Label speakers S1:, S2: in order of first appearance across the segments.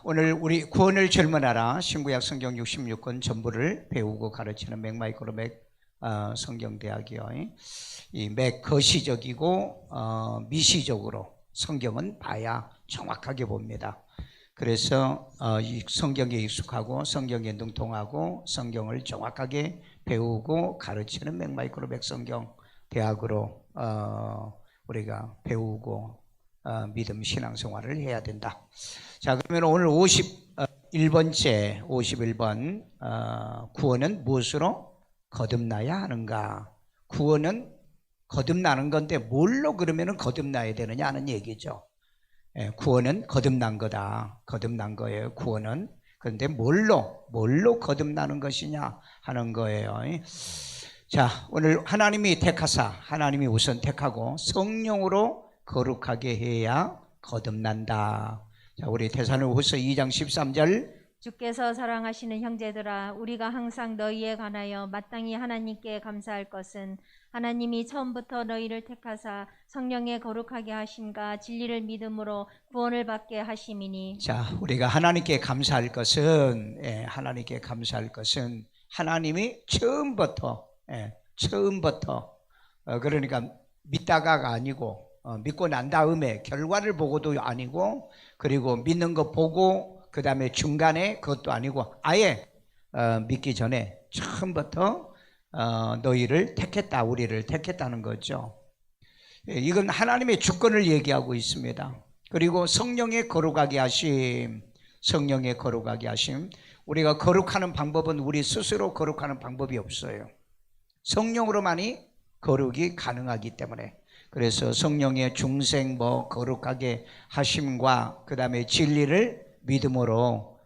S1: 오늘 우리 구원을 질문하라 신구약 성경 66권 전부를 배우고 가르치는 맥마이크로맥 성경대학이요. 이 맥 거시적이고 미시적으로 성경은 봐야 정확하게 봅니다. 그래서 이 성경에 익숙하고 성경에 능통하고 성경을 정확하게 배우고 가르치는 맥마이크로맥 성경대학으로 우리가 배우고 믿음 신앙생활을 해야 된다. 자, 그러면 오늘 51번 구원은 무엇으로 거듭나야 하는가? 구원은 거듭나는 건데 뭘로 그러면 거듭나야 되느냐 하는 얘기죠. 구원은 거듭난 거다. 거듭난 거예요, 구원은. 그런데 뭘로 거듭나는 것이냐 하는 거예요. 자, 오늘 하나님이 하나님이 우선 택하고 성령으로 거룩하게 해야 거듭난다. 자, 우리 데살로니가후서 2장 13절.
S2: 주께서 사랑하시는 형제들아, 우리가 항상 너희에 관하여 마땅히 하나님께 감사할 것은 하나님이 처음부터 너희를 택하사 성령에 거룩하게 하심과 진리를 믿음으로 구원을 받게 하심이니. 자,
S1: 우리가 하나님께 감사할 것은 하나님이 처음부터 그러니까 믿다가가 아니고 믿고 난 다음에 결과를 보고도 아니고, 그리고 믿는 거 보고 그 다음에 중간에 그것도 아니고 아예 믿기 전에 처음부터 너희를 택했다, 우리를 택했다는 거죠. 이건 하나님의 주권을 얘기하고 있습니다. 그리고 성령의 거룩하게 하심, 우리가 거룩하는 방법은 우리 스스로 거룩하는 방법이 없어요. 성령으로만이 거룩이 가능하기 때문에. 그래서 성령의 중생 거룩하게 하심과 그 다음에 진리를 믿음으로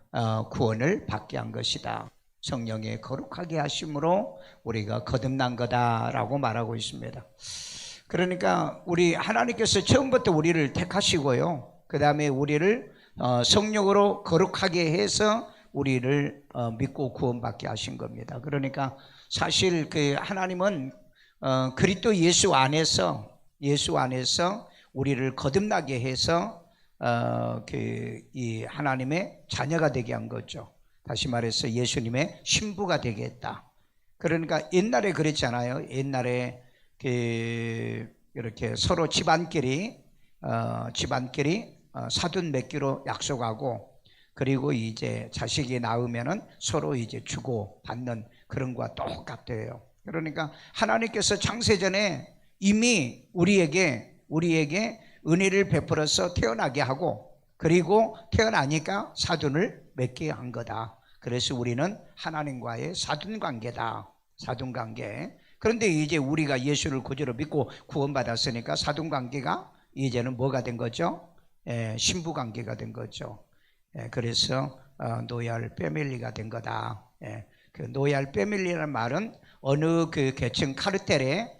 S1: 구원을 받게 한 것이다. 성령의 거룩하게 하심으로 우리가 거듭난 거다라고 말하고 있습니다. 그러니까 우리 하나님께서 처음부터 우리를 택하시고요, 그 다음에 우리를 성령으로 거룩하게 해서 우리를 믿고 구원받게 하신 겁니다. 그러니까 사실 그 하나님은 그리스도 예수 안에서 우리를 거듭나게 해서 이 하나님의 자녀가 되게 한 거죠. 다시 말해서 예수님의 신부가 되게 했다. 그러니까 옛날에 그랬잖아요. 옛날에 이렇게 서로 집안끼리 사돈 맺기로 약속하고, 그리고 이제 자식이 낳으면은 서로 이제 주고 받는 그런 거와 똑같아요. 그러니까 하나님께서 창세전에 이미 우리에게 은혜를 베풀어서 태어나게 하고, 그리고 태어나니까 사돈을 맺게 한 거다. 그래서 우리는 하나님과의 사돈관계다. 사돈관계. 그런데 이제 우리가 예수를 구주로 믿고 구원받았으니까 사돈관계가 이제는 뭐가 된 거죠? 신부관계가 된 거죠. 그래서 노얄 패밀리가 된 거다. 그 노얄 패밀리라는 말은 어느 그 계층 카르텔의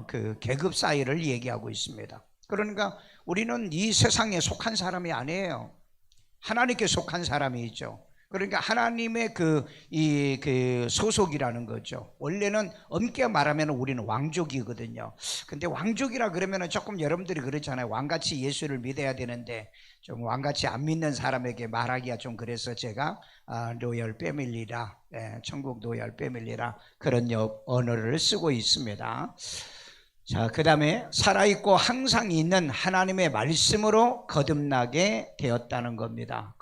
S1: 그 계급 사이를 얘기하고 있습니다. 그러니까 우리는 이 세상에 속한 사람이 아니에요. 하나님께 속한 사람이죠. 그러니까 하나님의 그 소속이라는 거죠. 원래는 엄게 말하면 우리는 왕족이거든요. 근데 왕족이라 그러면 조금 여러분들이 그렇잖아요. 왕같이 예수를 믿어야 되는데 좀 왕같이 안 믿는 사람에게 말하기가 좀 그래서 제가 로열 패밀리라, 천국 로열 패밀리라 그런 언어를 쓰고 있습니다. 자, 그 다음에 살아있고 항상 있는 하나님의 말씀으로 거듭나게 되었다는 겁니다.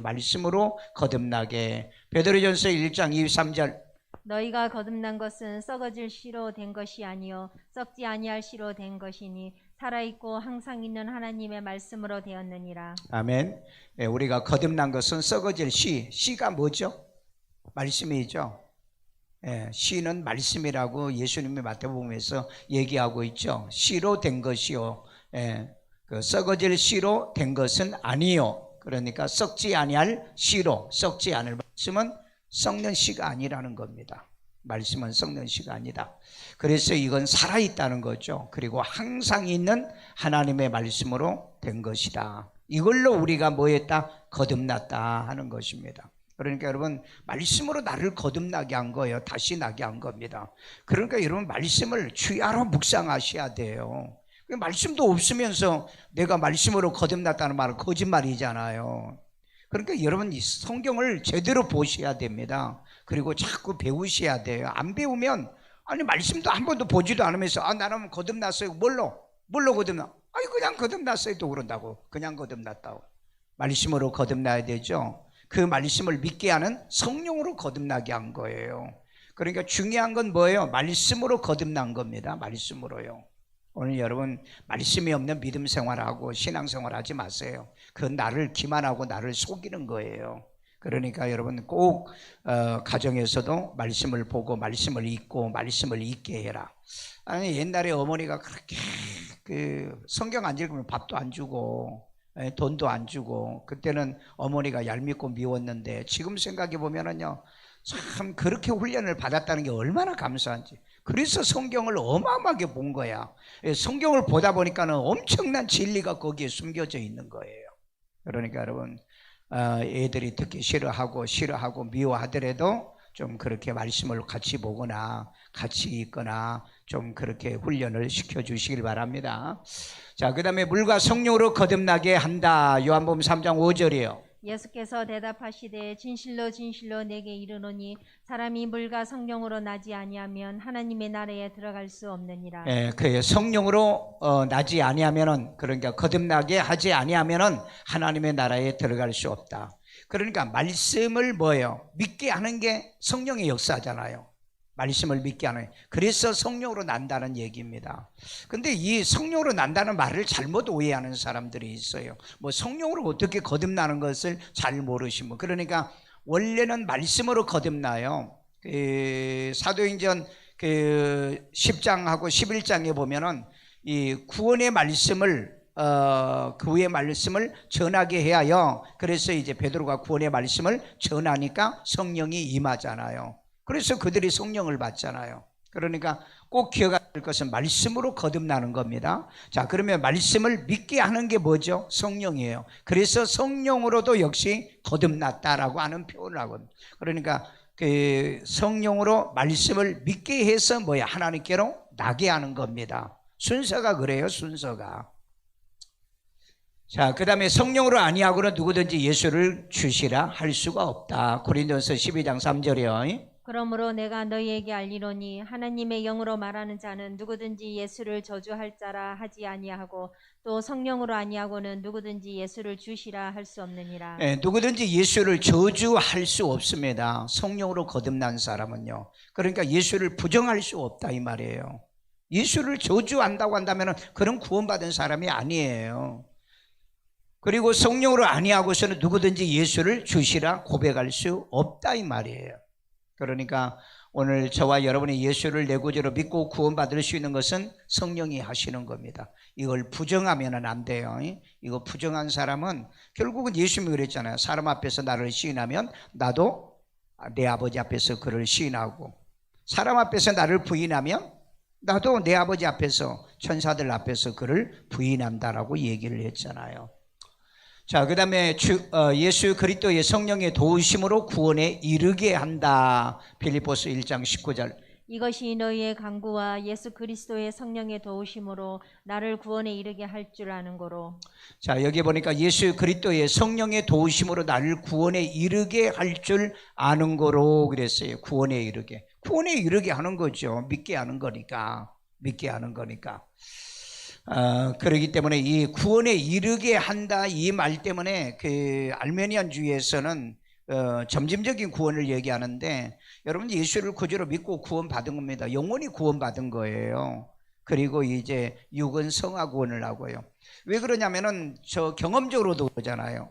S1: 말씀으로 거듭나게. 베드로전서 1장 23절.
S2: 너희가 거듭난 것은 썩어질 씨로 된 것이 아니요 썩지 아니할 씨로 된 것이니 살아있고 항상 있는 하나님의 말씀으로 되었느니라.
S1: 아멘. 우리가 거듭난 것은 썩어질 씨가 뭐죠? 말씀이죠. 씨는 말씀이라고 예수님이 마태복음에서 얘기하고 있죠. 씨로 된 것이요, 그 썩어질 씨로 된 것은 아니요. 그러니까 썩지 아니할 씨로, 썩지 않을 말씀은 썩는 씨가 아니라는 겁니다. 말씀은 썩는 씨가 아니다. 그래서 이건 살아있다는 거죠. 그리고 항상 있는 하나님의 말씀으로 된 것이다. 이걸로 우리가 뭐 했다? 거듭났다 하는 것입니다. 그러니까 여러분, 말씀으로 나를 거듭나게 한 거예요. 다시 나게 한 겁니다. 그러니까 여러분, 말씀을 주야로 묵상하셔야 돼요. 말씀도 없으면서 내가 말씀으로 거듭났다는 말은 거짓말이잖아요. 그러니까 여러분 이 성경을 제대로 보셔야 됩니다. 그리고 자꾸 배우셔야 돼요. 안 배우면 아니 말씀도 한 번도 보지도 않으면서 나는 거듭났어요. 뭘로 거듭나? 아니 그냥 거듭났어요 또 그런다고. 그냥 거듭났다고. 말씀으로 거듭나야 되죠. 그 말씀을 믿게 하는 성령으로 거듭나게 한 거예요. 그러니까 중요한 건 뭐예요? 말씀으로 거듭난 겁니다. 말씀으로요. 오늘 여러분 말씀이 없는 믿음 생활하고 신앙생활 하지 마세요. 그건 나를 기만하고 나를 속이는 거예요. 그러니까 여러분 꼭 가정에서도 말씀을 보고 말씀을 읽고 말씀을 읽게 해라. 아니 옛날에 어머니가 그렇게 성경 안 읽으면 밥도 안 주고 돈도 안 주고 그때는 어머니가 얄밉고 미웠는데 지금 생각해 보면은요 참 그렇게 훈련을 받았다는 게 얼마나 감사한지. 그래서 성경을 어마어마하게 본 거야. 성경을 보다 보니까는 엄청난 진리가 거기에 숨겨져 있는 거예요. 그러니까 여러분 애들이 듣기 싫어하고 미워하더라도 좀 그렇게 말씀을 같이 보거나 같이 읽거나 좀 그렇게 훈련을 시켜주시길 바랍니다. 자, 그 다음에 물과 성령으로 거듭나게 한다. 요한복음 3장 5절이에요.
S2: 예수께서 대답하시되 진실로 진실로 내게 이르노니 사람이 물과 성령으로 나지 아니하면 하나님의 나라에 들어갈 수 없느니라.
S1: 그 성령으로 나지 아니하면은 그러니까 거듭나게 하지 아니하면은 하나님의 나라에 들어갈 수 없다. 그러니까 말씀을 뭐예요? 믿게 하는 게 성령의 역사잖아요. 말씀을 믿게 하는. 그래서 성령으로 난다는 얘기입니다. 근데 이 성령으로 난다는 말을 잘못 오해하는 사람들이 있어요. 뭐 성령으로 어떻게 거듭나는 것을 잘 모르시면. 그러니까 원래는 말씀으로 거듭나요. 사도행전 10장하고 11장에 보면은 이 구원의 말씀을 그의 말씀을 전하게 해야 해요. 그래서 이제 베드로가 구원의 말씀을 전하니까 성령이 임하잖아요. 그래서 그들이 성령을 받잖아요. 그러니까 꼭 기억해야 할 것은 말씀으로 거듭나는 겁니다. 자, 그러면 말씀을 믿게 하는 게 뭐죠? 성령이에요. 그래서 성령으로도 역시 거듭났다라고 하는 표현을 하거든요. 그러니까 그 성령으로 말씀을 믿게 해서 뭐야? 하나님께로 나게 하는 겁니다. 순서가 그래요. 순서가. 자, 그 다음에 성령으로 아니하고는 누구든지 예수를 주시라 할 수가 없다. 고린도서 12장 3절이요.
S2: 그러므로 내가 너희에게 알리노니 하나님의 영으로 말하는 자는 누구든지 예수를 저주할 자라 하지 아니하고 또 성령으로 아니하고는 누구든지 예수를 주시라 할 수 없느니라.
S1: 누구든지 예수를 저주할 수 없습니다. 성령으로 거듭난 사람은요. 그러니까 예수를 부정할 수 없다 이 말이에요. 예수를 저주한다고 한다면 그런 구원받은 사람이 아니에요. 그리고 성령으로 아니하고서는 누구든지 예수를 주시라 고백할 수 없다 이 말이에요. 그러니까 오늘 저와 여러분이 예수를 내 구주로 믿고 구원받을 수 있는 것은 성령이 하시는 겁니다. 이걸 부정하면 안 돼요. 이거 부정한 사람은 결국은 예수님이 그랬잖아요. 사람 앞에서 나를 시인하면 나도 내 아버지 앞에서 그를 시인하고, 사람 앞에서 나를 부인하면 나도 내 아버지 앞에서 천사들 앞에서 그를 부인한다라고 얘기를 했잖아요. 자, 그 다음에 예수 그리스도의 성령의 도우심으로 구원에 이르게 한다. 빌립보서 1장 19절.
S2: 이것이 너희의 간구와 예수 그리스도의 성령의 도우심으로 나를 구원에 이르게 할 줄 아는 거로.
S1: 자, 여기 보니까 예수 그리스도의 성령의 도우심으로 나를 구원에 이르게 할 줄 아는 거로 그랬어요. 구원에 이르게 하는 거죠. 믿게 하는 거니까. 그렇기 때문에 이 구원에 이르게 한다 이 말 때문에 그 알메니안주의에서는 점진적인 구원을 얘기하는데, 여러분 예수를 구주로 믿고 구원받은 겁니다. 영원히 구원받은 거예요. 그리고 이제 육은 성화 구원을 하고요. 왜 그러냐면은 저 경험적으로도 그러잖아요.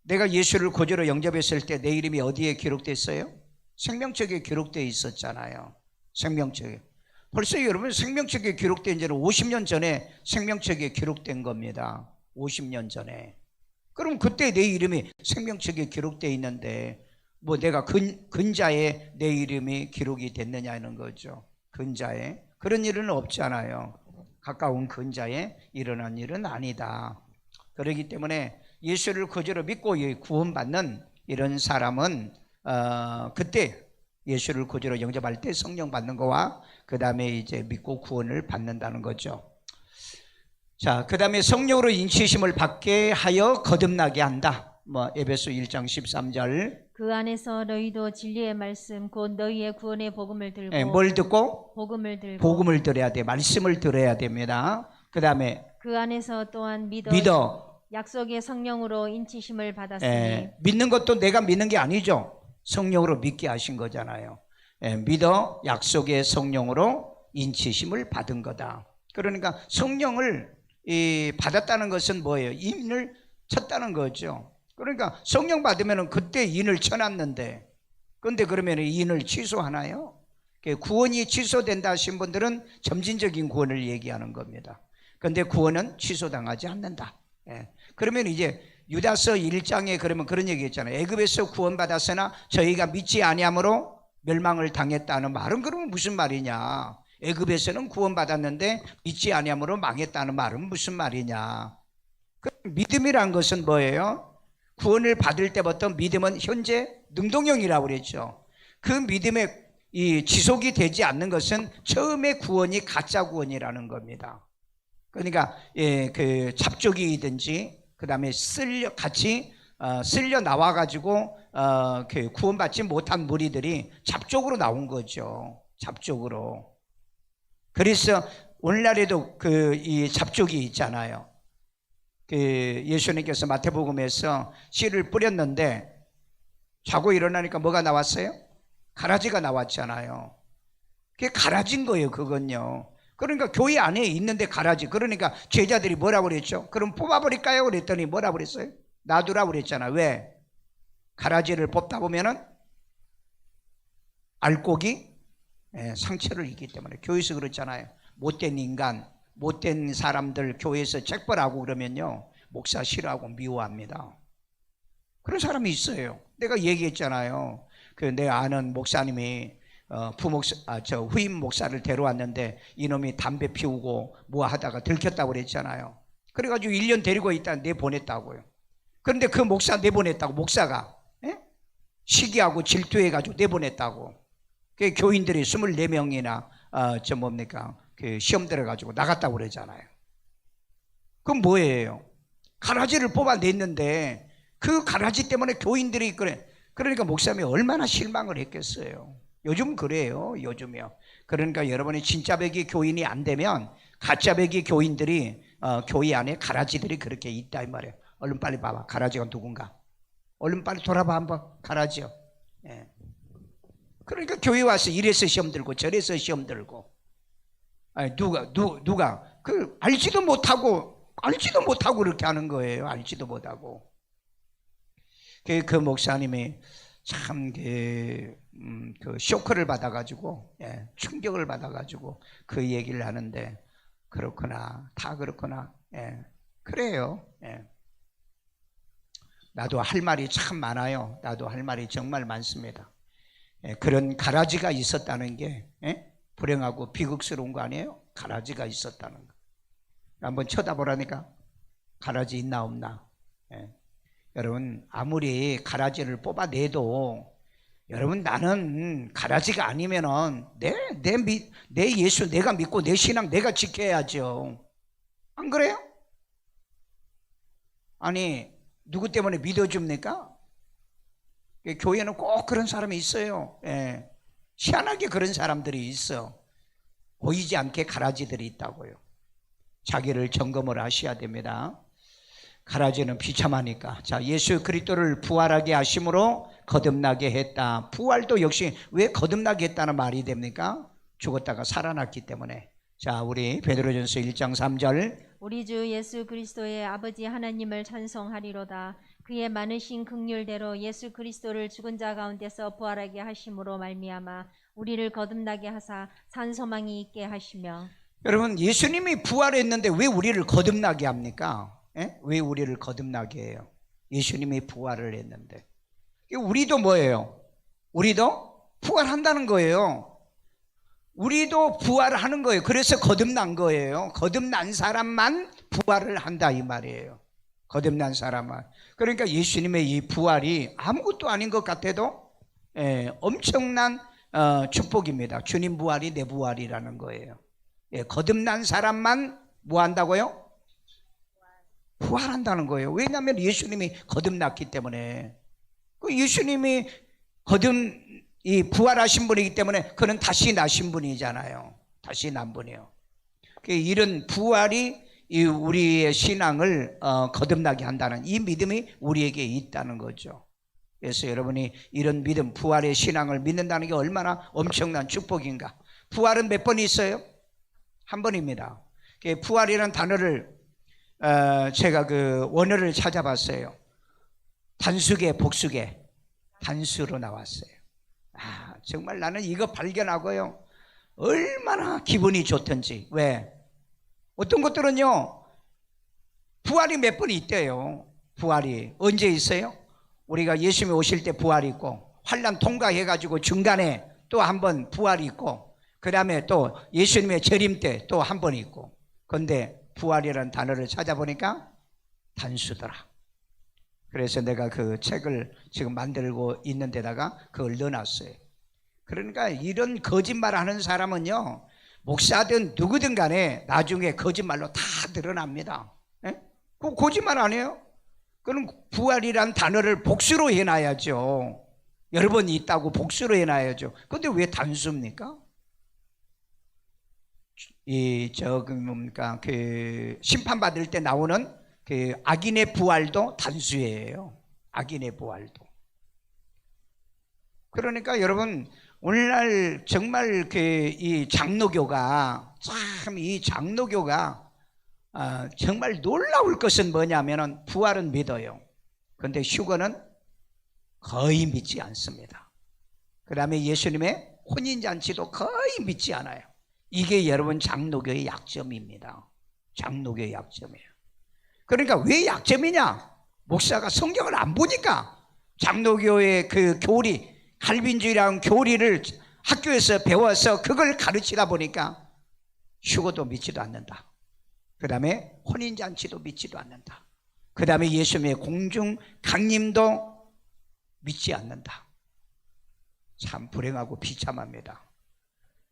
S1: 내가 예수를 구주로 영접했을 때 내 이름이 어디에 기록됐어요? 생명책에 기록되어 있었잖아요. 생명책에. 벌써 여러분 생명책에 기록된 지는 50년 전에 생명책에 기록된 겁니다. 50년 전에. 그럼 그때 내 이름이 생명책에 기록되어 있는데 뭐 내가 근자에 내 이름이 기록이 됐느냐는 거죠. 근자에. 그런 일은 없잖아요. 가까운 근자에 일어난 일은 아니다. 그렇기 때문에 예수를 구주로 믿고 구원받는 이런 사람은 그때 예수를 구주로 영접할 때 성령 받는 거와 그 다음에 이제 믿고 구원을 받는다는 거죠. 자, 그 다음에 성령으로 인치심을 받게 하여 거듭나게 한다. 뭐 에베소 1장 13절.
S2: 그 안에서 너희도 진리의 말씀 곧 너희의 구원의 복음을 들고
S1: 예, 뭘 듣고?
S2: 복음을 들고
S1: 복음을 들어야 돼. 말씀을 들어야 됩니다. 그 다음에
S2: 그 안에서 또한
S1: 믿어.
S2: 약속의 성령으로 인치심을 받았으니
S1: 예, 믿는 것도 내가 믿는 게 아니죠. 성령으로 믿게 하신 거잖아요. 예, 믿어 약속의 성령으로 인치심을 받은 거다. 그러니까 성령을 받았다는 것은 뭐예요? 인을 쳤다는 거죠. 그러니까 성령 받으면 그때 인을 쳐놨는데, 근데 그러면 인을 취소하나요? 구원이 취소된다 하신 분들은 점진적인 구원을 얘기하는 겁니다. 근데 구원은 취소당하지 않는다. 예. 그러면 이제 유다서 1장에 그러면 그런 얘기 했잖아요. 애굽에서 구원받았으나 저희가 믿지 아니함으로 멸망을 당했다는 말은 그러면 무슨 말이냐? 애굽에서는 구원받았는데 믿지 아니함으로 망했다는 말은 무슨 말이냐? 믿음이란 것은 뭐예요? 구원을 받을 때부터 믿음은 현재 능동형이라고 그랬죠. 그 믿음에 이 지속이 되지 않는 것은 처음에 구원이 가짜 구원이라는 겁니다. 그러니까 그 잡족이든지 그 다음에 같이 쓸려 나와 가지고 그 구원받지 못한 무리들이 잡족으로 나온 거죠. 잡족으로. 그래서 오늘날에도 이 잡족이 있잖아요. 그 예수님께서 마태복음에서 씨를 뿌렸는데 자고 일어나니까 뭐가 나왔어요? 가라지가 나왔잖아요. 그게 가라진 거예요, 그건요. 그러니까 교회 안에 있는데 가라지. 그러니까 제자들이 뭐라고 그랬죠? 그럼 뽑아버릴까요? 그랬더니 뭐라고 그랬어요? 놔두라고 그랬잖아. 왜? 가라지를 뽑다 보면은 알곡이 상처를 입기 때문에. 교회에서 그렇잖아요. 못된 인간, 못된 사람들 교회에서 책벌하고 그러면요, 목사 싫어하고 미워합니다. 그런 사람이 있어요. 내가 얘기했잖아요. 내 아는 목사님이 후임 목사를 데려왔는데 이놈이 담배 피우고 뭐 하다가 들켰다고 그랬잖아요. 그래가지고 1년 데리고 있다 내보냈다고요. 그런데 그 목사 내보냈다고, 목사가 시기하고 질투해가지고 내보냈다고. 그 교인들이 24명이나 그 시험 들어가지고 나갔다고 그러잖아요. 그럼 뭐예요? 가라지를 뽑아냈는데 그 가라지 때문에 교인들이 그러니까 목사님이 얼마나 실망을 했겠어요. 요즘 그래요. 요즘이요. 그러니까 여러분이 진짜 백이 교인이 안 되면 가짜 백이 교인들이 교회 안에 가라지들이 그렇게 있다 이 말이에요. 얼른 빨리 봐봐. 가라지가 누군가. 얼른 빨리 돌아봐 한번. 가라지요. 예. 그러니까 교회 와서 이래서 시험 들고 저래서 시험 들고. 아니, 누가 알지도 못하고 그렇게 하는 거예요. 알지도 못하고. 그 목사님이 참 그 쇼크를 받아가지고, 충격을 받아가지고 그 얘기를 하는데, 그렇구나, 다 그렇구나, 그래요. 나도 할 말이 참 많아요. 나도 할 말이 정말 많습니다. 그런 가라지가 있었다는 게 불행하고 비극스러운 거 아니에요? 가라지가 있었다는 거. 한번 쳐다보라니까. 가라지 있나 없나. 여러분, 아무리 가라지를 뽑아내도 여러분, 나는 가라지가 아니면은 내 예수 내가 믿고 내 신앙 내가 지켜야죠. 안 그래요? 아니, 누구 때문에 믿어줍니까? 교회는 꼭 그런 사람이 있어요. 희한하게 그런 사람들이 있어. 보이지 않게 가라지들이 있다고요. 자기를 점검을 하셔야 됩니다. 가라지는 비참하니까. 자, 예수 그리스도를 부활하게 하심으로 거듭나게 했다. 부활도 역시 왜 거듭나게 했다는 말이 됩니까? 죽었다가 살아났기 때문에. 자, 우리 베드로전서 1장 3절.
S2: 우리 주 예수 그리스도의 아버지 하나님을 찬송하리로다. 그의 많으신 긍휼대로 예수 그리스도를 죽은 자 가운데서 부활하게 하심으로 말미암아 우리를 거듭나게 하사 산 소망이 있게 하시며.
S1: 여러분, 예수님이 부활했는데 왜 우리를 거듭나게 합니까? 왜 우리를 거듭나게 해요? 예수님이 부활을 했는데. 우리도 뭐예요? 우리도 부활한다는 거예요. 우리도 부활하는 거예요. 그래서 거듭난 거예요. 거듭난 사람만 부활을 한다 이 말이에요. 거듭난 사람만. 그러니까 예수님의 이 부활이 아무것도 아닌 것 같아도 엄청난 축복입니다. 주님 부활이 내 부활이라는 거예요. 거듭난 사람만 뭐 한다고요? 부활한다는 거예요. 왜냐하면 예수님이 거듭났기 때문에. 그 예수님이 이 부활하신 분이기 때문에 그는 다시 나신 분이잖아요. 다시 난 분이요. 이런 부활이 우리의 신앙을 거듭나게 한다는 이 믿음이 우리에게 있다는 거죠. 그래서 여러분이 이런 믿음, 부활의 신앙을 믿는다는 게 얼마나 엄청난 축복인가. 부활은 몇 번 있어요? 한 번입니다. 부활이라는 단어를 제가 그 원어를 찾아봤어요. 단수계, 복수계, 단수로 나왔어요. 정말 나는 이거 발견하고요, 얼마나 기분이 좋던지. 왜? 어떤 것들은요, 부활이 몇 번 있대요. 부활이 언제 있어요? 우리가 예수님이 오실 때 부활이 있고, 환난 통과해가지고 중간에 또 한 번 부활이 있고, 그 다음에 또 예수님의 재림 때 또 한 번 있고. 그런데 부활이라는 단어를 찾아보니까 단수더라. 그래서 내가 그 책을 지금 만들고 있는 데다가 그걸 넣어놨어요. 그러니까 이런 거짓말 하는 사람은요, 목사든 누구든 간에 나중에 거짓말로 다 드러납니다. 예? 그 거짓말 아니에요? 그럼 부활이란 단어를 복수로 해놔야죠. 여러 번 있다고 복수로 해놔야죠. 근데 왜 단수입니까? 그 심판받을 때 나오는 그 악인의 부활도 단수예요. 악인의 부활도. 그러니까 여러분, 오늘날 정말 이 장로교가 정말 놀라울 것은 뭐냐면은 부활은 믿어요. 그런데 휴거는 거의 믿지 않습니다. 그 다음에 예수님의 혼인잔치도 거의 믿지 않아요. 이게 여러분 장로교의 약점입니다. 장로교의 약점이에요. 그러니까 왜 약점이냐? 목사가 성경을 안 보니까 장로교의 그 교리, 갈빈주의라는 교리를 학교에서 배워서 그걸 가르치다 보니까 휴거도 믿지도 않는다. 그 다음에 혼인잔치도 믿지도 않는다. 그 다음에 예수님의 공중 강림도 믿지 않는다. 참 불행하고 비참합니다.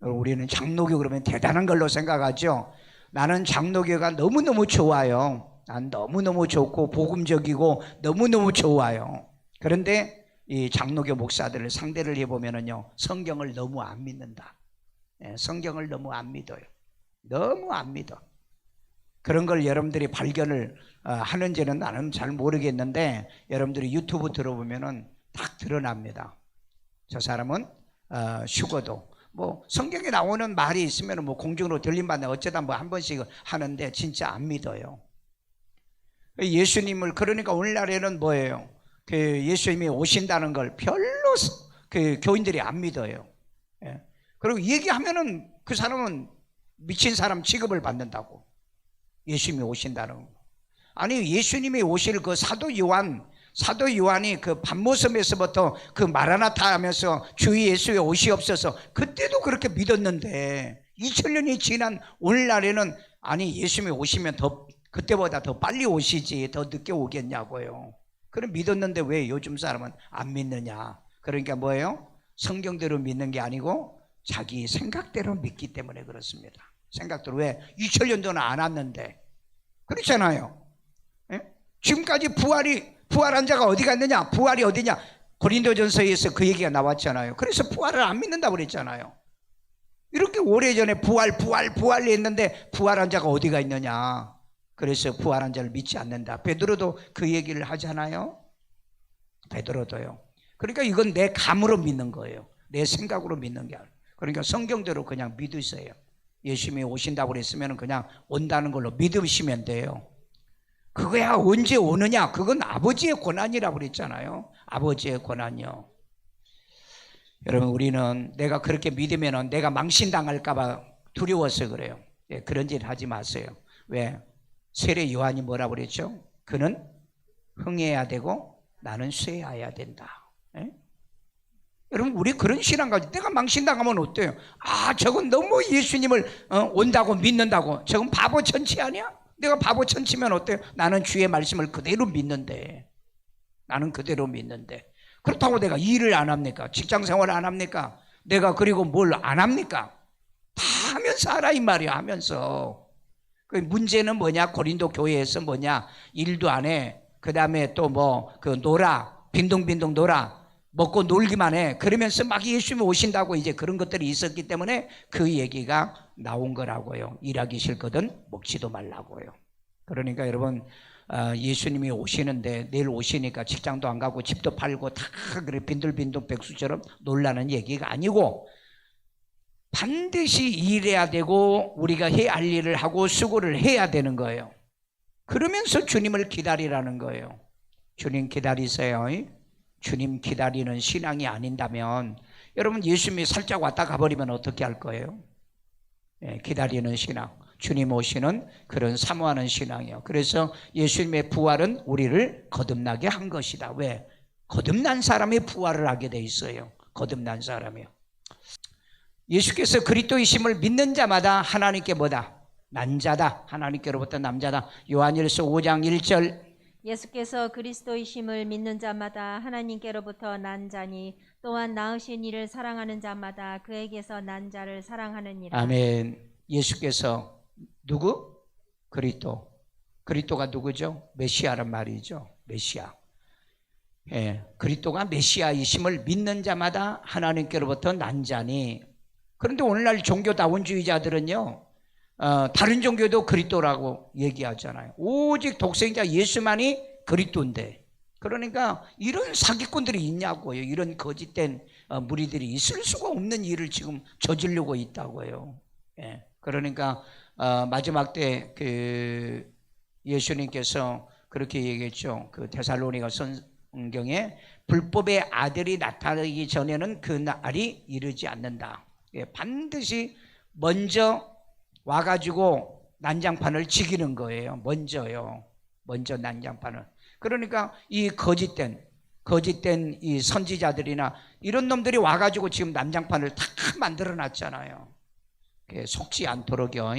S1: 우리는 장로교 그러면 대단한 걸로 생각하죠. 나는 장로교가 너무너무 좋아요. 난 너무너무 좋고 복음적이고 너무너무 좋아요. 그런데 이 장로교 목사들을 상대를 해보면은요, 성경을 너무 안 믿는다. 성경을 너무 안 믿어요. 너무 안 믿어. 그런 걸 여러분들이 발견을 하는지는 나는 잘 모르겠는데, 여러분들이 유튜브 들어보면은 딱 드러납니다. 저 사람은 휴거도 뭐 성경에 나오는 말이 있으면 뭐 공중으로 들림받네 어쩌다 뭐 한 번씩 하는데 진짜 안 믿어요. 예수님을, 그러니까 오늘날에는 뭐예요? 그 예수님이 오신다는 걸 별로 그 교인들이 안 믿어요. 예. 그리고 얘기하면은 그 사람은 미친 사람 취급을 받는다고. 예수님이 오신다는 거. 아니, 예수님이 오실 그 사도 요한이 그 밤모섬에서부터 그 마라나타 하면서 주 예수의 오시옵소서, 그때도 그렇게 믿었는데 2000년이 지난 오늘날에는 아니, 예수님이 오시면 그때보다 더 빨리 오시지 더 늦게 오겠냐고요. 그럼 믿었는데 왜 요즘 사람은 안 믿느냐? 그러니까 뭐예요? 성경대로 믿는 게 아니고 자기 생각대로 믿기 때문에 그렇습니다. 생각대로. 왜? 2000년 전에 안 왔는데. 그렇잖아요. 예? 지금까지 부활한 자가 어디 갔느냐? 부활이 어디냐? 고린도전서에서 그 얘기가 나왔잖아요. 그래서 부활을 안 믿는다고 그랬잖아요. 이렇게 오래전에 부활 했는데 부활한 자가 어디가 있느냐? 그래서 부활한 자를 믿지 않는다. 베드로도 그 얘기를 하잖아요. 베드로도요. 그러니까 이건 내 감으로 믿는 거예요. 내 생각으로 믿는 게 아니에요. 그러니까 성경대로 그냥 믿으세요. 예수님이 오신다고 그랬으면 그냥 온다는 걸로 믿으시면 돼요. 그거야 언제 오느냐? 그건 아버지의 권한이라고 그랬잖아요. 아버지의 권한이요. 여러분, 우리는 내가 그렇게 믿으면 내가 망신당할까 봐 두려워서 그래요. 그런 짓 하지 마세요. 왜? 세례 요한이 뭐라고 그랬죠? 그는 흥해야 되고 나는 쇠해야 된다. 여러분, 우리 그런 신앙 가지고 내가 망신당하면 어때요? 저건 너무 예수님을 온다고 믿는다고, 저건 바보 천치 아니야? 내가 바보 천치면 어때요? 나는 주의 말씀을 그대로 믿는데, 그렇다고 내가 일을 안 합니까? 직장생활 안 합니까? 내가 그리고 뭘 안 합니까? 다 하면서 알아 이 말이야. 하면서. 그 문제는 뭐냐? 고린도 교회에서 뭐냐? 일도 안 해. 그 다음에 또 뭐 그 놀아, 빈둥빈둥 놀아, 먹고 놀기만 해. 그러면서 막 예수님이 오신다고 이제 그런 것들이 있었기 때문에 그 얘기가 나온 거라고요. 일하기 싫거든 먹지도 말라고요. 그러니까 여러분, 예수님이 오시는데 내일 오시니까 직장도 안 가고 집도 팔고 다 그래 빈들빈들 백수처럼 놀라는 얘기가 아니고, 반드시 일해야 되고 우리가 해야 할 일을 하고 수고를 해야 되는 거예요. 그러면서 주님을 기다리라는 거예요. 주님 기다리세요. 주님 기다리는 신앙이 아닌다면 여러분, 예수님이 살짝 왔다 가버리면 어떻게 할 거예요? 기다리는 신앙, 주님 오시는 그런 사모하는 신앙이요. 그래서 예수님의 부활은 우리를 거듭나게 한 것이다. 왜? 거듭난 사람이 부활을 하게 돼 있어요. 거듭난 사람이요. 예수께서 그리스도이심을 믿는 자마다 하나님께 뭐다? 난 자다. 하나님께로부터 남자다. 요한일서 5장 1절.
S2: 예수께서 그리스도이심을 믿는 자마다 하나님께로부터 난 자니 또한 낳으신 이를 사랑하는 자마다 그에게서 난 자를 사랑하느니라.
S1: 아멘. 예수께서 누구? 그리스도. 그리스도가 누구죠? 메시아란 말이죠. 메시아. 그리스도가 메시아이심을 믿는 자마다 하나님께로부터 난 자니. 그런데 오늘날 종교다원주의자들은요, 다른 종교도 그리스도라고 얘기하잖아요. 오직 독생자 예수만이 그리스도인데, 그러니까 이런 사기꾼들이 있냐고요. 이런 거짓된 무리들이 있을 수가 없는 일을 지금 저지르고 있다고요. 그러니까 마지막 때 그 예수님께서 그렇게 얘기했죠. 그 데살로니가 성경에 불법의 아들이 나타나기 전에는 그 날이 이르지 않는다. 반드시 먼저 와가지고 난장판을 지키는 거예요. 먼저요. 먼저 난장판을. 그러니까 이 거짓된 이 선지자들이나 이런 놈들이 와가지고 지금 난장판을 다 만들어 놨잖아요. 속지 않도록요.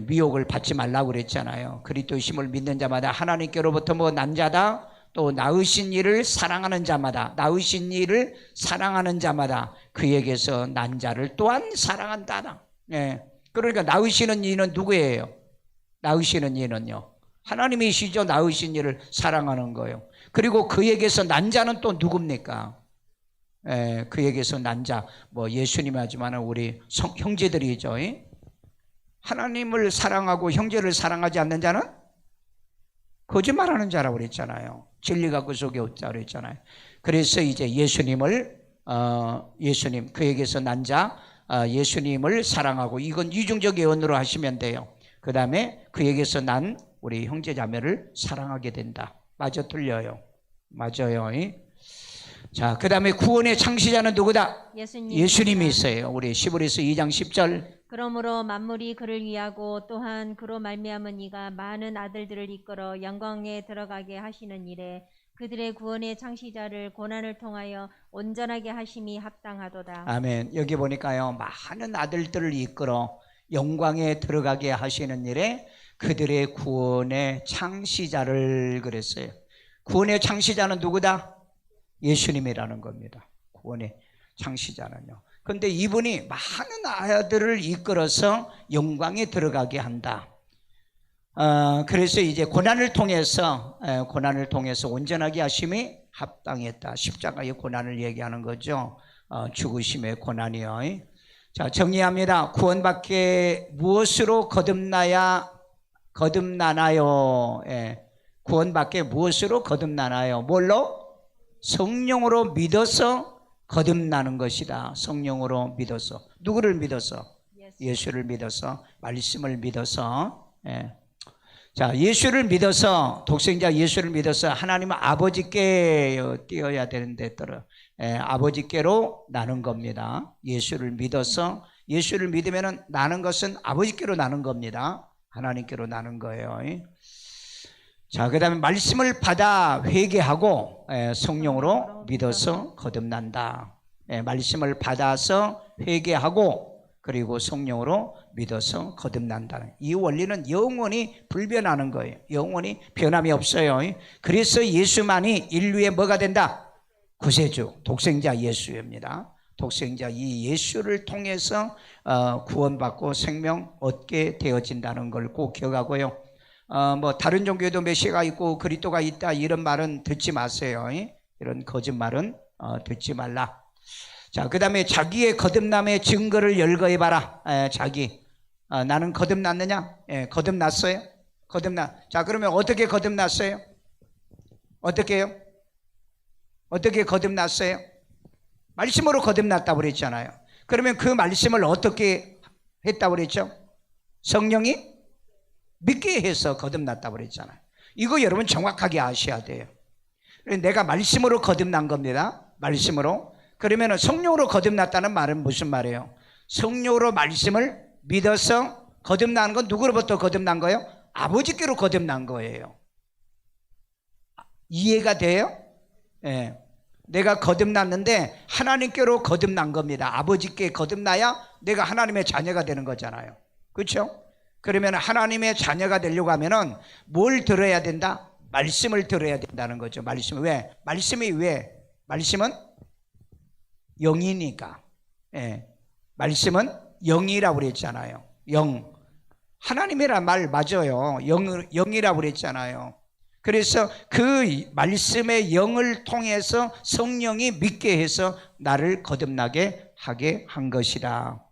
S1: 미혹을 받지 말라고 그랬잖아요. 그리스도이심을 믿는 자마다 하나님께로부터 뭐 난 자다, 또 낳으신 이를 사랑하는 자마다, 낳으신 이를 사랑하는 자마다 그에게서 난 자를 또한 사랑한다. 그러니까 낳으시는 이는 누구예요? 낳으시는 이는요, 하나님이시죠. 낳으신 이를 사랑하는 거예요. 그리고 그에게서 난 자는 또 누굽니까? 그에게서 난 자, 뭐 예수님이 하지만 우리 형제들이죠. 하나님을 사랑하고 형제를 사랑하지 않는 자는 거짓말하는 자라고 그랬잖아요. 진리가 그 속에 없다고 그랬잖아요. 그래서 이제 예수님 그에게서 난 자, 예수님을 사랑하고, 이건 이중적 예언으로 하시면 돼요. 그 다음에 그에게서 난 우리 형제 자매를 사랑하게 된다. 맞아, 틀려요? 맞아요. 자, 그 다음에 구원의 창시자는 누구다? 예수님이 있어요. 우리 시브리서 2장 10절.
S2: 그러므로 만물이 그를 위하고 또한 그로 말미암은 이가 많은 아들들을 이끌어 영광에 들어가게 하시는 일에 그들의 구원의 창시자를 고난을 통하여 온전하게 하심이 합당하도다.
S1: 아멘. 여기 보니까요, 많은 아들들을 이끌어 영광에 들어가게 하시는 일에 그들의 구원의 창시자를 그랬어요. 구원의 창시자는 누구다? 예수님이라는 겁니다. 구원의 창시자는요. 그런데 이분이 많은 아들을 이끌어서 영광에 들어가게 한다. 그래서 이제 고난을 통해서 온전하게 하심이 합당했다. 십자가의 고난을 얘기하는 거죠. 죽으심의 고난이요. 자, 정리합니다. 구원받게 무엇으로 거듭나나요? 구원받게 무엇으로 거듭나나요? 뭘로? 성령으로 믿어서 거듭나는 것이다. 성령으로 믿어서. 누구를 믿어서? 예수를 믿어서, 말씀을 믿어서. 자, 예수를 믿어서, 독생자 예수를 믿어서 하나님 아버지께 뛰어야 되는데 아버지께로 나는 겁니다. 예수를 믿어서, 예수를 믿으면 나는 것은 아버지께로 나는 겁니다. 하나님께로 나는 거예요. 자, 그 다음에 말씀을 받아 회개하고 성령으로 믿어서 거듭난다. 말씀을 받아서 회개하고 그리고 성령으로 믿어서 거듭난다. 이 원리는 영원히 불변하는 거예요. 영원히 변함이 없어요. 그래서 예수만이 인류의 뭐가 된다? 구세주, 독생자 예수입니다. 독생자 이 예수를 통해서 구원받고 생명 얻게 되어진다는 걸 꼭 기억하고요. 뭐 다른 종교에도 메시아가 있고 그리스도가 있다 이런 말은 듣지 마세요. 이런 거짓말은 듣지 말라. 자, 그 다음에 자기의 거듭남의 증거를 열거해봐라. 자기 나는 거듭났느냐? 거듭났어요? 자, 그러면 어떻게 거듭났어요? 어떻게요? 어떻게 거듭났어요? 말씀으로 거듭났다고 그랬잖아요. 그러면 그 말씀을 어떻게 했다고 그랬죠? 성령이 믿게 해서 거듭났다고 그랬잖아요. 이거 여러분 정확하게 아셔야 돼요. 내가 말씀으로 거듭난 겁니다. 말씀으로. 그러면 성령으로 거듭났다는 말은 무슨 말이에요? 성령으로 말씀을 믿어서 거듭난 건 누구로부터 거듭난 거예요? 아버지께로 거듭난 거예요. 이해가 돼요? 예. 내가 거듭났는데 하나님께로 거듭난 겁니다. 아버지께 거듭나야 내가 하나님의 자녀가 되는 거잖아요. 그렇죠? 그러면 하나님의 자녀가 되려고 하면은 뭘 들어야 된다? 말씀을 들어야 된다는 거죠. 말씀은 왜? 말씀은 영이니까. 예. 말씀은 영이라고 그랬잖아요. 영. 하나님이란 말 맞아요. 영이라고 그랬잖아요. 그래서 그 말씀의 영을 통해서 성령이 믿게 해서 나를 거듭나게 하게 한 것이다.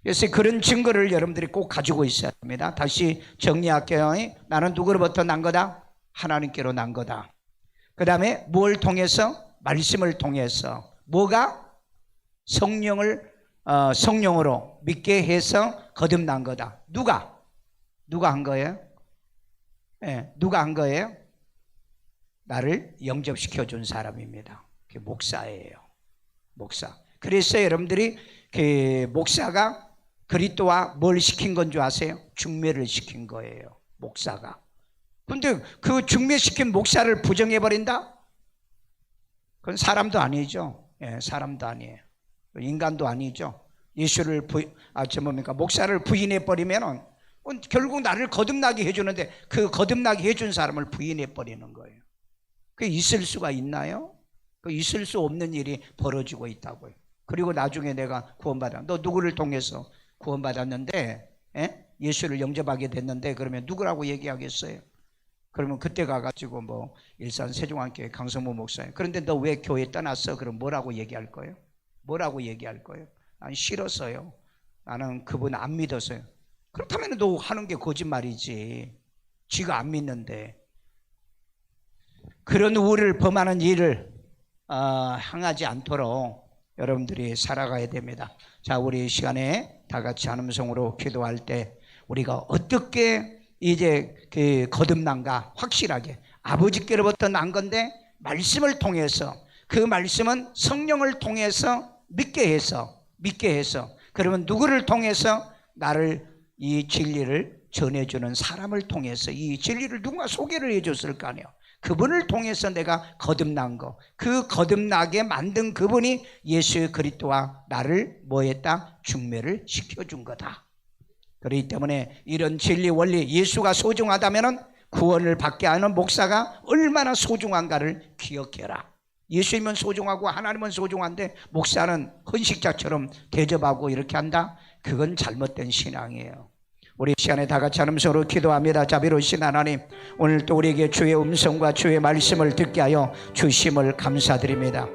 S1: 그래서 그런 증거를 여러분들이 꼭 가지고 있어야 합니다. 다시 정리할게요. 나는 누구로부터 난 거다? 하나님께로 난 거다. 그 다음에 뭘 통해서? 말씀을 통해서. 뭐가? 성령으로 믿게 해서 거듭난 거다. 누가 한 거예요? 누가 한 거예요? 나를 영접시켜 준 사람입니다. 그게 목사예요. 목사. 그래서 여러분들이 그 목사가 그리스도와 뭘 시킨 건 줄 아세요? 중매를 시킨 거예요. 목사가. 근데 그 중매시킨 목사를 부정해버린다? 그건 사람도 아니죠. 사람도 아니에요. 인간도 아니죠. 예수를 목사를 부인해버리면 결국 나를 거듭나게 해주는데 그 거듭나게 해준 사람을 부인해버리는 거예요. 그게 있을 수가 있나요? 그 있을 수 없는 일이 벌어지고 있다고요. 그리고 나중에 내가 구원받아. 너 누구를 통해서 구원받았는데 예수를 영접하게 됐는데 그러면 누구라고 얘기하겠어요? 그러면 그때 가가지고 뭐 일산 세종안교회 강성모 목사님. 그런데 너 왜 교회 떠났어? 그럼 뭐라고 얘기할 거예요? 뭐라고 얘기할 거예요? 난 싫었어요. 나는 그분 안 믿었어요. 그렇다면 너 하는 게 거짓말이지. 지가 안 믿는데. 그런 우를 범하는 일을 행하지 않도록 여러분들이 살아가야 됩니다. 자, 우리 이 시간에 다 같이 한 음성으로 기도할 때 우리가 어떻게 이제 그 거듭난가 확실하게 아버지께로부터 난 건데 말씀을 통해서 그 말씀은 성령을 통해서 믿게 해서 그러면 누구를 통해서? 나를 이 진리를 전해주는 사람을 통해서 이 진리를 누군가 소개를 해줬을 거 아니에요. 그분을 통해서 내가 거듭난 거, 그 거듭나게 만든 그분이 예수 그리스도와 나를 뭐했다? 중매를 시켜준 거다. 그렇기 때문에 이런 진리 원리, 예수가 소중하다면 구원을 받게 하는 목사가 얼마나 소중한가를 기억해라. 예수님은 소중하고 하나님은 소중한데 목사는 헌식자처럼 대접하고 이렇게 한다? 그건 잘못된 신앙이에요. 우리 시간에 다 같이 한 음성으로 기도합니다. 자비로우신 하나님, 오늘 또 우리에게 주의 음성과 주의 말씀을 듣게 하여 주심을 감사드립니다.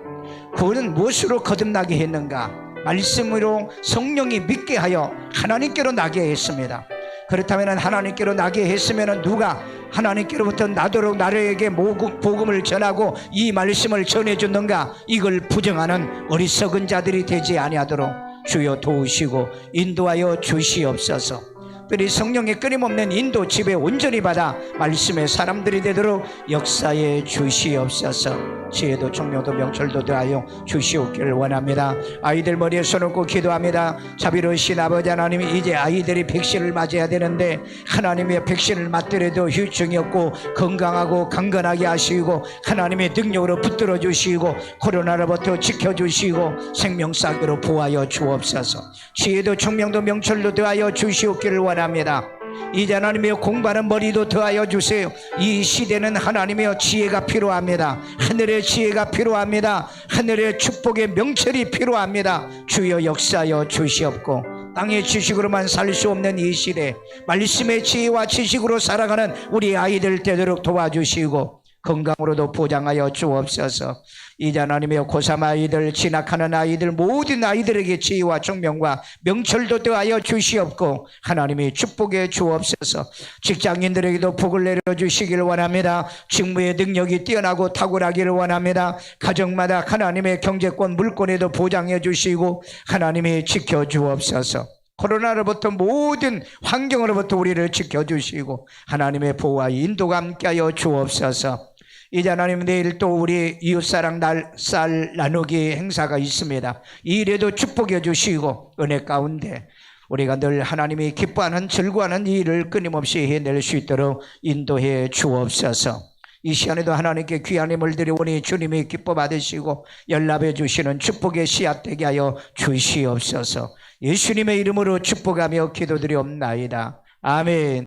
S1: 그는 무엇으로 거듭나게 했는가? 말씀으로 성령이 믿게 하여 하나님께로 나게 했습니다. 그렇다면 하나님께로 나게 했으면 누가 하나님께로부터 나도록 나에게 복음을 전하고 이 말씀을 전해줬는가? 이걸 부정하는 어리석은 자들이 되지 아니하도록 주여 도우시고 인도하여 주시옵소서. 특별히 성령의 끊임없는 인도 지배 온전히 받아 말씀의 사람들이 되도록 역사에 주시옵소서. 지혜도 총명도 명철도 더하여 주시옵기를 원합니다. 아이들 머리에 손을 얹고 기도합니다. 자비로우신 아버지 하나님, 이제 아이들이 백신을 맞아야 되는데 하나님의 백신을 맞더라도 후유증이 없고 건강하고 강건하게 하시고 하나님의 능력으로 붙들어 주시고 코로나로부터 지켜주시고 생명사기로 보호하여 주옵소서. 지혜도 총명도 명철도 더하여 주시옵기를 원합니다. 이제 하나님이여 공부하는 머리도 더하여 주세요. 이 시대는 하나님이여 지혜가 필요합니다. 하늘의 지혜가 필요합니다. 하늘의 축복의 명철이 필요합니다. 주여 역사하여 주시옵고 땅의 지식으로만 살 수 없는 이 시대 말씀의 지혜와 지식으로 살아가는 우리 아이들 되도록 도와주시고 건강으로도 보장하여 주옵소서. 이제 하나님이여 고3 아이들 진학하는 아이들 모든 아이들에게 지혜와 총명과 명철도 더하여 주시옵고 하나님이 축복해 주옵소서. 직장인들에게도 복을 내려주시길 원합니다. 직무의 능력이 뛰어나고 탁월하기를 원합니다. 가정마다 하나님의 경제권 물권에도 보장해 주시고 하나님이 지켜주옵소서. 코로나로부터 모든 환경으로부터 우리를 지켜주시고 하나님의 보호와 인도가 함께하여 주옵소서. 이제 하나님 내일 또 우리 이웃사랑 쌀 나누기 행사가 있습니다. 이 일에도 축복해 주시고 은혜 가운데 우리가 늘 하나님이 기뻐하는 즐거워하는 이 일을 끊임없이 해낼 수 있도록 인도해 주옵소서. 이 시간에도 하나님께 귀한 힘을 드리오니 주님이 기뻐 받으시고 연락해 주시는 축복의 씨앗 되게 하여 주시옵소서. 예수님의 이름으로 축복하며 기도드리옵나이다. 아멘.